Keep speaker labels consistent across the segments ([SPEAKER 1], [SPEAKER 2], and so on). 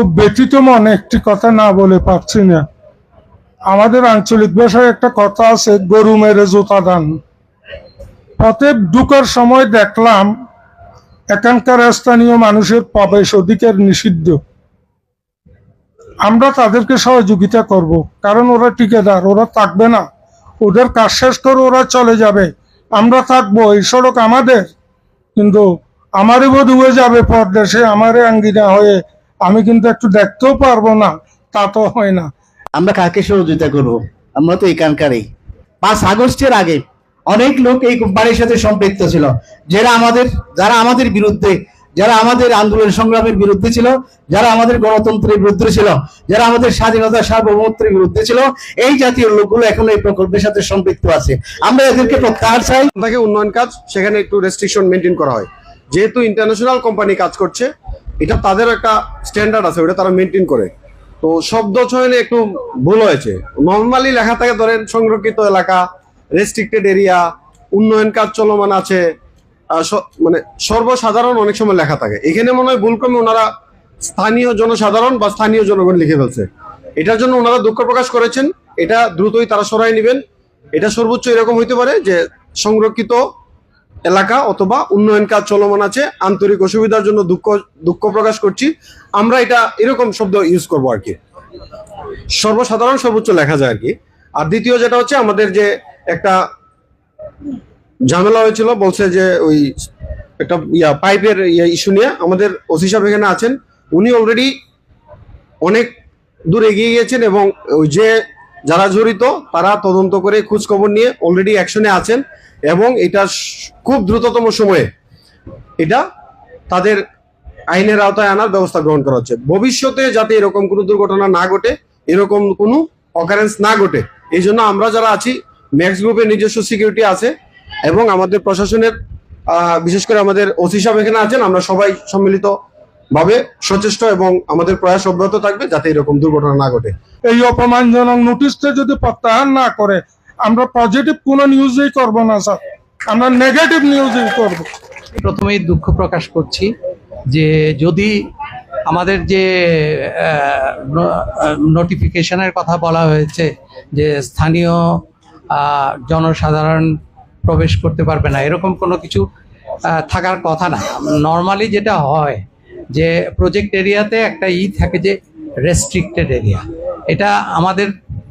[SPEAKER 1] খুব ব্যথিত মনে একটি কথা না বলে পারছি না। আমাদের আঞ্চলিক ভাষায় একটা কথা আছে, গরু মেরে জুতা দান। পথে ঢুকার সময় দেখলাম এখানকার স্থানীয় মানুষের প্রবেশ অধিকার নিষিদ্ধ। আমরা তাদেরকে সহযোগিতা করব, কারণ ওরা ঠিকাদার, ওরা থাকবে না, ওদের কাজ শেষ করে ওরা চলে যাবে, আমরা থাকবো। এই সড়ক আমাদের, কিন্তু আমারই বোধ হয়ে যাবে পরদেশে, আমারই আঙ্গিনা হয়ে আমি কিন্তু একটু দেখতেও পারবো না, তা তো হয় না।
[SPEAKER 2] আমরা কাকে সহযোগিতা করবো? আমরা তো এখানকারই। 5 আগস্টের আগে অনেক লোক এই কোম্পানির সাথে সম্পৃক্ত ছিল, যারা আমাদের বিরুদ্ধে, যারা আমাদের আন্দোলন সংগ্রামের বিরুদ্ধে ছিল, যারা আমাদের গণতন্ত্রের বিরুদ্ধে ছিল, যারা আমাদের স্বাধীনতা সার্বভৌমত্বের বিরুদ্ধে ছিল, এই জাতীয় লোকগুলো এখন এই প্রকল্পের সাথে সম্পৃক্ত আছে। আমরা এদেরকে প্রত্যাহার চাই।
[SPEAKER 3] থাকে উন্নয়ন কাজ, সেখানে একটু রেস্ট্রিকশন মেনটেন করা হয়। যেহেতু ইন্টারন্যাশনাল কোম্পানি কাজ করছে, এটা তাদের একটা স্ট্যান্ডার্ড আছে, ওটা তারা মেনটেন করে। তো শব্দ চয়নে একটু ভুল হয়েছে। নর্মালি লেখা থাকে ধরেন সংরক্ষিত এলাকা, রেস্ট্রিক্টেড এরিয়া, উন্নয়ন কাজ চলমান আছে, মানে সর্বসাধারণ অনেক সময় লেখা থাকে। এখানে মনে হয় ভুলক্রমে ওনারা স্থানীয় জনসাধারণ বা স্থানীয় জনগণ লিখে ফেলছে। এটার জন্য ওনারা দুঃখ প্রকাশ করেছেন। এটা দ্রুতই তারা সরাই নেবেন। এটা সর্বোচ্চ এরকম হইতে পারে যে সংরক্ষিত এলাকা অথবা উন্নয়ন কাজ চলমান আছে, আন্তরিক অসুবিধার জন্য দুঃখ প্রকাশ করছি। আমরা এটা এরকম শব্দ ইউজ করবো আর কি, সর্বসাধারণ সর্বোচ্চ লেখা যায় আর কি। আর দ্বিতীয় যেটা হচ্ছে, আমাদের যে একটা ঝামেলা হয়েছিল, বলছে যে ওই একটা পাইপের ইস্যু নিয়ে আমাদের ওসি সাহেব এখানে আছেন, উনি অলরেডি অনেক দূর এগিয়ে গিয়েছেন এবং ওই যে যারা জড়িত তারা তদন্ত করে খোঁজ খবর নিয়ে অলরেডি অ্যাকশনে আছেন এবং এটা খুব দ্রুততম সময়ে এটা তাদের আইনের আওতায় আনার ব্যবস্থা গ্রহণ করা হচ্ছে। ভবিষ্যতে যাতে এরকম কোনো দুর্ঘটনা না ঘটে, এরকম কোনো অকারেন্স না ঘটে, এই জন্য আমরা যারা আছি, ম্যাক্স গ্রুপের নিজস্ব সিকিউরিটি আছে এবং আমাদের প্রশাসনের বিশেষ করে আমাদের ওসি সাহেব এখানে আছেন, আমরা সবাই সম্মিলিত ভাবে সচেষ্ট এবং আমাদের প্রয়াস অব্যাহত থাকবে যাতে এরকম দুর্ঘটনা না ঘটে।
[SPEAKER 1] এই অপমানজনক নোটিশটা যদি প্রত্যাহার না করে, আমরা পজিটিভ কোনো নিউজই করব না স্যার, আমরা নেগেটিভ নিউজই করব।
[SPEAKER 4] প্রথমেই দুঃখ প্রকাশ করছি যে যদি আমাদের যে নোটিফিকেশনের কথা বলা হয়েছে যে স্থানীয় জনসাধারণ প্রবেশ করতে পারবে না, এরকম কোনো কিছু থাকার কথা না। নর্মালি যেটা হয় যে প্রজেক্ট এরিয়াতে একটা থাকে যে রেস্ট্রিক্টেড এরিয়া। এটা আমাদের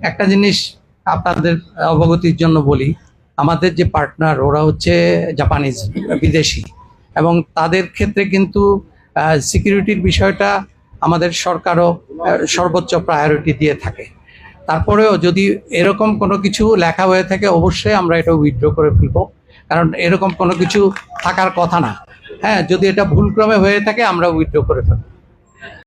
[SPEAKER 4] একটা জিনিস আপনাদের অবগতির জন্য বলি, আমাদের যে পার্টনার ওরা হচ্ছে জাপানিজ, বিদেশি, এবং তাদের ক্ষেত্রে কিন্তু সিকিউরিটির বিষয়টা আমাদের সরকারও সর্বোচ্চ প্রায়োরিটি দিয়ে থাকে। তারপরেও যদি এরকম কোনো কিছু লেখা হয়ে থাকে, অবশ্যই আমরা এটা উইথড্র করে ফেলবো, কারণ এরকম কোনো কিছু থাকার কথা না। হ্যাঁ, যদি এটা ভুলক্রমে হয়ে থাকে আমরা উইথড্র করে ফেলবো।